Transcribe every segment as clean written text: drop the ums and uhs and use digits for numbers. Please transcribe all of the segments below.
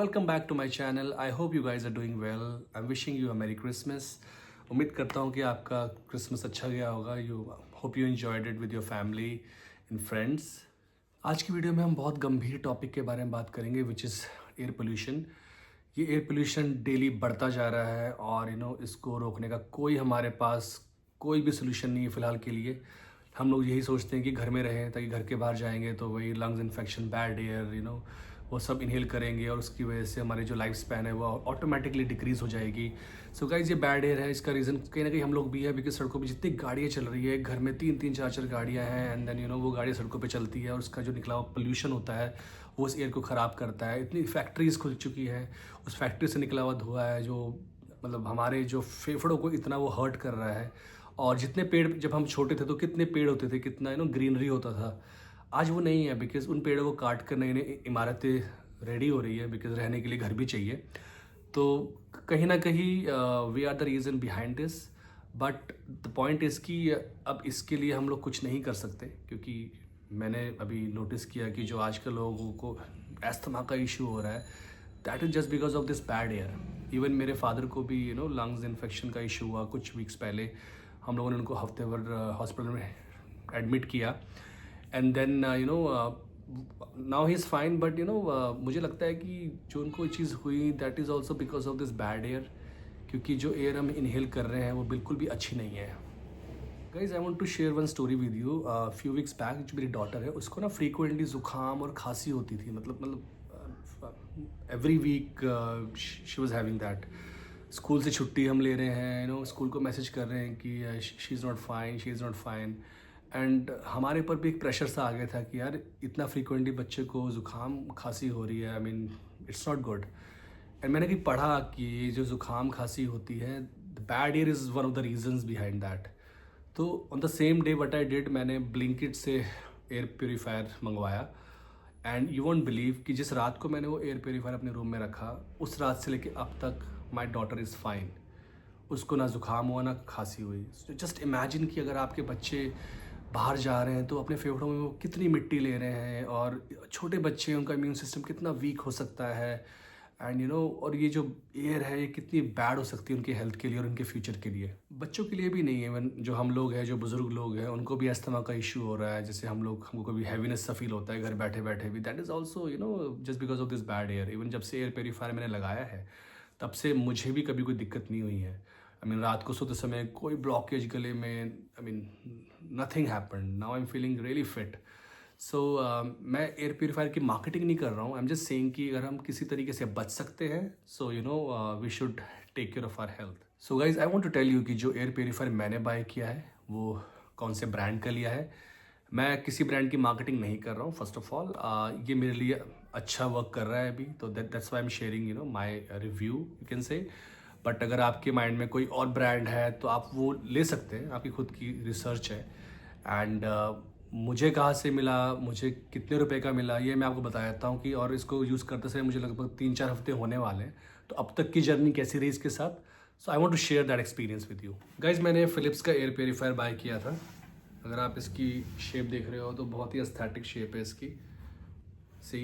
welcome back to my channel. I hope you guys are doing well. I'm wishing you a Merry Christmas. उम्मीद करता हूँ कि आपका Christmas अच्छा गया होगा. Hope you enjoyed it with your family and friends. आज की वीडियो में हम बहुत गंभीर टॉपिक के बारे में बात करेंगे विच इज़ एयर पोल्यूशन. ये एयर पोल्यूशन डेली बढ़ता जा रहा है और इसको रोकने का हमारे पास कोई भी सोल्यूशन नहीं है फ़िलहाल के लिए. हम लोग यही सोचते हैं कि घर में रहें ताकि घर के बाहर जाएंगे तो वही लंग्स इन्फेक्शन, बैड एयर, वो सब इनहेल करेंगे और उसकी वजह से हमारी जो लाइफ स्पैन है वो ऑटोमेटिकली डिक्रीज़ हो जाएगी. सो गाइस, ये बैड एयर है. इसका रीज़न कहीं ना कहीं हम लोग भी है, बिकॉज सड़कों पे जितनी गाड़ियाँ चल रही है, घर में 3-4 गाड़ियाँ हैं एंड देन वो गाड़ियाँ सड़कों पे चलती है और उसका जो निकला हुआ पोल्यूशन होता है वो उस एयर को ख़राब करता है. इतनी फैक्ट्रीज़ खुल चुकी है, उस फैक्ट्री से निकला हुआ धुआं है जो मतलब हमारे जो फेफड़ों को इतना वो हर्ट कर रहा है. और जितने पेड़, जब हम छोटे थे तो कितने पेड़ होते थे, कितना ग्रीनरी होता था. आज वो नहीं है बिकॉज उन पेड़ों को काट कर नई नई इमारतें रेडी हो रही है बिकॉज रहने के लिए घर भी चाहिए. तो कहीं ना कहीं we are the reason behind this. But the point is कि अब इसके लिए हम लोग कुछ नहीं कर सकते, क्योंकि मैंने अभी नोटिस किया कि जो आजकल लोगों को एस्थमा का इशू हो रहा है, that is just because of this bad air. Even मेरे फादर को भी लंग्स इन्फेक्शन का इशू हुआ कुछ वीक्स पहले. हम लोगों ने उनको हफ्ते भर हॉस्पिटल में एडमिट किया and then now he is fine. But मुझे लगता है कि जो उनको चीज़ हुई that is also because of this bad air, क्योंकि जो एयर हम इनहेल कर रहे हैं वो बिल्कुल भी अच्छी नहीं है. Guys, I want to share one story with you. Few weeks back जो मेरी डॉटर है उसको फ्रीक्वेंटली ज़ुकाम और खांसी होती थी. मतलब every week she was having that. School से छुट्टी हम ले रहे हैं, स्कूल को मैसेज कर रहे हैं कि she is not fine, she is not fine. And हमारे ऊपर भी एक प्रेशर सा आ गया था कि यार इतना फ्रीक्वेंटली बच्चे को ज़ुकाम खांसी हो रही है. I mean it's not good. And मैंने कहीं पढ़ा कि ये जो ज़ुकाम खांसी होती है, the bad air is one of the reasons behind that. तो on the same day what I did, मैंने ब्लिंकिट से एयर प्योरीफायर मंगवाया. एंड यू वोंट बिलीव कि जिस रात को मैंने वो एयर प्योरीफायर अपने रूम में रखा, उस रात से लेके अब तक माई डॉटर इज़ फाइन. उसको ना ज़ुकाम हुआ ना खांसी हुई. जस्ट इमेजिन कि अगर आपके बच्चे बाहर जा रहे हैं तो अपने फेफड़ों में वो कितनी मिट्टी ले रहे हैं, और छोटे बच्चे, उनका इम्यून सिस्टम कितना वीक हो सकता है. एंड और ये जो एयर है ये कितनी बैड हो सकती है उनकी हेल्थ के लिए और उनके फ्यूचर के लिए. बच्चों के लिए भी नहीं, इवन जो हम लोग हैं, जो बुज़ुर्ग लोग हैं, उनको भी अस्थमा का इशू हो रहा है. जैसे हमको कभी हैवीनेस सा फील होता है घर बैठे बैठे भी. That is also just because of this bad air. Even जब से एयर प्योरीफायर मैंने लगाया है तब से मुझे भी कभी कोई दिक्कत नहीं हुई है. आई मीन रात को सोते समय कोई ब्लॉकेज गले में, I mean nothing happened. Now I am feeling really fit. So मैं एयर प्योरीफायर की मार्केटिंग नहीं कर रहा हूँ. आई एम जस्ट सेइंग कि अगर हम किसी तरीके से बच सकते हैं so we should take care of our health. So guys, I want to tell you कि जो एयर प्योरीफायर मैंने बाय किया है वो कौन से ब्रांड का लिया है. मैं किसी ब्रांड की मार्केटिंग नहीं कर रहा हूँ. फर्स्ट ऑफ ऑल ये मेरे लिए अच्छा वर्क कर रहा है अभी, तो that's why I am sharing my review, you can say. But अगर आपके माइंड में कोई और ब्रांड है तो आप वो ले सकते हैं, आपकी खुद की रिसर्च है. एंड मुझे कहाँ से मिला, मुझे कितने रुपए का मिला, ये मैं आपको बता देता हूँ कि, और इसको यूज़ करते समय मुझे लगभग 3-4 हफ्ते होने वाले हैं. तो अब तक की जर्नी कैसी रही इसके साथ, so I want to share that experience with you. Guys, मैंने फिलिप्स का एयर प्योरीफायर बाय किया था. अगर आप इसकी शेप देख रहे हो तो बहुत ही एस्थेटिक शेप है इसकी. सी,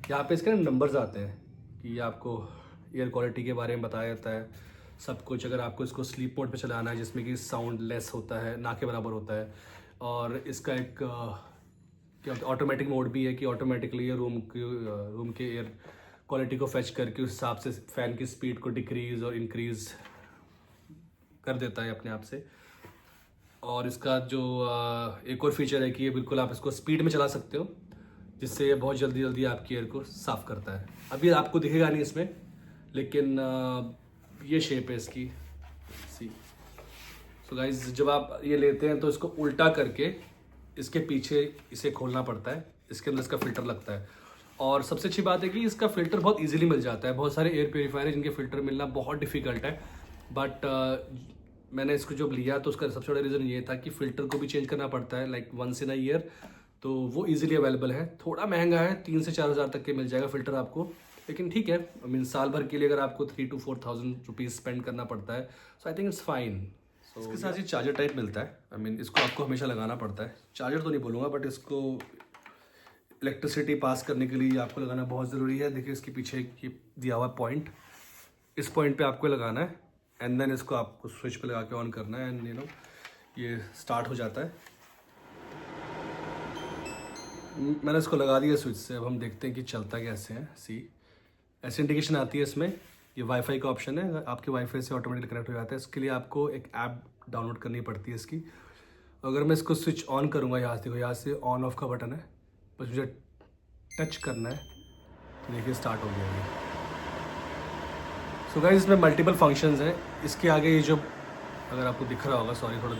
यहाँ पे इसके नंबर्स आते हैं कि आपको एयर क्वालिटी के बारे में बताया जाता है सब कुछ. अगर आपको इसको स्लीप मोड पे चलाना है जिसमें कि साउंड लेस होता है, ना के बराबर होता है. और इसका एक क्या ऑटोमेटिक मोड भी है कि ऑटोमेटिकली ये रूम के एयर क्वालिटी को फेच करके उस हिसाब से फ़ैन की स्पीड को डिक्रीज़ और इंक्रीज़ कर देता है अपने आप से. और इसका जो एक और फीचर है कि ये बिल्कुल आप इसको स्पीड में चला सकते हो, जिससे ये बहुत जल्दी जल्दी आपकी एयर को साफ़ करता है. अभी आपको दिखेगा नहीं इसमें, लेकिन ये शेप है इसकी. सी, सो गाइज, जब आप ये लेते हैं तो इसको उल्टा करके इसके पीछे इसे खोलना पड़ता है. इसके अंदर इसका फ़िल्टर लगता है. और सबसे अच्छी बात है कि इसका फ़िल्टर बहुत इजीली मिल जाता है. बहुत सारे एयर प्योरीफायर है जिनके फ़िल्टर मिलना बहुत डिफ़िकल्ट है. बट मैंने इसको जब लिया तो उसका सबसे बड़ा रीज़न ये था कि फ़िल्टर को भी चेंज करना पड़ता है like once in a year. तो वो ईजिली अवेलेबल है. थोड़ा महंगा है, 3 से 4 हज़ार तक के मिल जाएगा फ़िल्टर आपको, लेकिन ठीक है. आई मीन साल भर के लिए अगर आपको 3 to 4,000 रुपीज़ स्पेंड करना पड़ता है, सो आई थिंक इट्स फाइन. इसके साथ ये चार्जर टाइप मिलता है. आई मीन इसको आपको हमेशा लगाना पड़ता है. चार्जर तो नहीं बोलूँगा, बट इसको इलेक्ट्रिसिटी पास करने के लिए आपको लगाना बहुत ज़रूरी है। देखिए इसके पीछे ये दिया हुआ पॉइंट, इस पॉइंट पे आपको लगाना है एंड देन इसको आपको स्विच पे लगा के ऑन करना है एंड ये स्टार्ट हो जाता है। मैंने इसको लगा दिया स्विच से। अब हम देखते हैं कि चलता कैसे है। ऐसी इंडिकेशन आती है इसमें। ये वाईफाई का ऑप्शन है, आपके वाईफाई से ऑटोमेटिकली कनेक्ट हो जाता है। इसके लिए आपको एक ऐप डाउनलोड करनी पड़ती है इसकी। अगर मैं इसको स्विच ऑन करूँगा, यहाँ से ऑन ऑफ का बटन है, बस मुझे टच करना है तो देखिए स्टार्ट हो गया ये। सो गाइस इसमें मल्टीपल फंक्शंस हैं। इसके आगे ये जो अगर आपको दिख रहा होगा, सॉरी थोड़ा,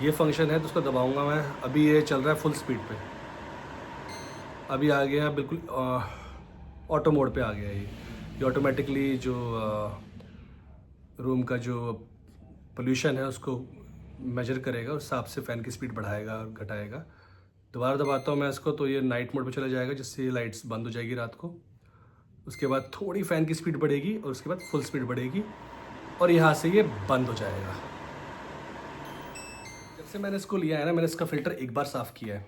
ये फंक्शन है तो उसको दबाऊंगा मैं। अभी ये चल रहा है फुल स्पीड पे, अभी आ गया बिल्कुल ऑटो मोड पे आ गया ये ऑटोमेटिकली जो रूम का जो पोल्यूशन है उसको मेजर करेगा, उस हिसाब से फ़ैन की स्पीड बढ़ाएगा और घटाएगा। दोबारा दबाता हूँ मैं इसको तो ये नाइट मोड पे चला जाएगा, जिससे ये लाइट्स बंद हो जाएगी रात को। उसके बाद थोड़ी फ़ैन की स्पीड बढ़ेगी और उसके बाद फुल स्पीड बढ़ेगी और यहाँ से ये बंद हो जाएगा। जब से मैंने इसको लिया है ना, मैंने इसका फ़िल्टर एक बार साफ़ किया है।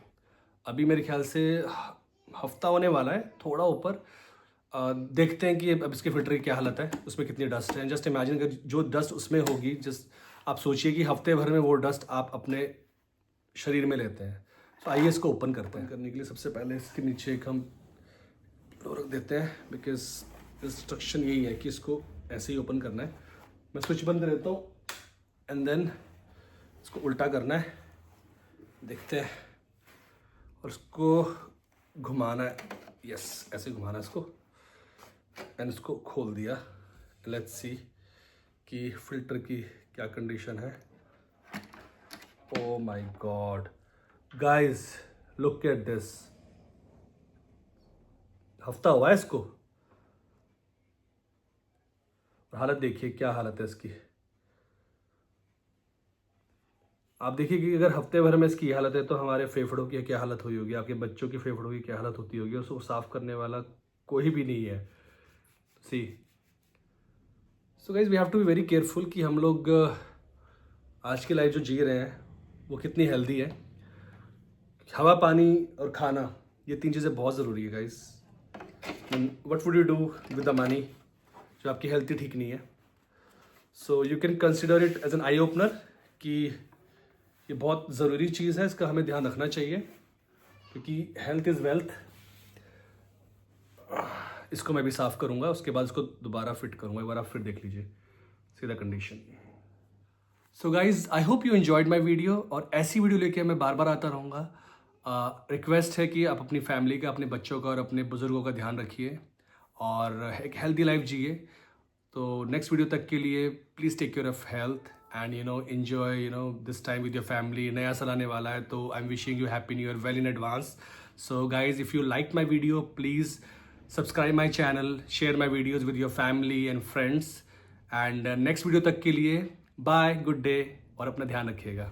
अभी मेरे ख्याल से हफ्ता होने वाला है, थोड़ा ऊपर। देखते हैं कि अब इसके फ़िल्टर की क्या हालत है, उसमें कितनी डस्ट है। जस्ट इमेजिन अगर जो डस्ट उसमें होगी, जस्ट आप सोचिए कि हफ्ते भर में वो डस्ट आप अपने शरीर में लेते हैं। तो आइए इसको ओपन करते हैं। करने के लिए सबसे पहले इसके नीचे एक हम रख देते हैं, बिकॉज इंस्ट्रक्शन यही है कि इसको ऐसे ही ओपन करना है। मैं स्विच बंद कर देता हूँ एंड देन इसको उल्टा करना है, देखते हैं, और इसको घुमाना है। यस, ऐसे घुमाना है इसको एंड इसको खोल दिया। लेट्स सी कि फ़िल्टर की क्या कंडीशन है। Oh my God guys, look at this. हफ्ता हुआ है इसको, हालत देखिए क्या हालत है इसकी। आप देखिए कि अगर हफ्ते भर में इसकी हालत है तो हमारे फेफड़ों की क्या हालत हुई होगी, आपके बच्चों की फेफड़ों की क्या हालत होती होगी। उसको साफ करने वाला कोई भी नहीं है। See so guys we have to be very careful कि हम लोग आज की लाइफ जो जी रहे हैं वो कितनी हेल्दी है। हवा, पानी और खाना, ये 3 चीज़ें बहुत ज़रूरी है guys. What would you do with the money जो आपकी हेल्थ ही ठीक नहीं है। So you can consider it as an eye opener कि ये बहुत ज़रूरी चीज़ है, इसका हमें ध्यान रखना चाहिए क्योंकि हेल्थ इज़ वेल्थ। इसको मैं भी साफ़ करूँगा, उसके बाद इसको दोबारा फिट करूँगा। एक बार आप फिर देख लीजिए सीधा condition. So guys I hope you enjoyed my video, और ऐसी वीडियो लेके मैं बार बार आता रहूँगा। रिक्वेस्ट है कि आप अपनी फैमिली का, अपने बच्चों का और अपने बुज़ुर्गों का ध्यान रखिए और एक हेल्दी लाइफ जिए। तो नेक्स्ट वीडियो तक के लिए please take care of health and enjoy this time with your family. नया साल आने वाला है तो I am wishing you happy new year well in advance. So guys if you like my video please subscribe my channel, share my videos with your family and friends. And next video तक के लिए bye, good day और अपना ध्यान रखिएगा।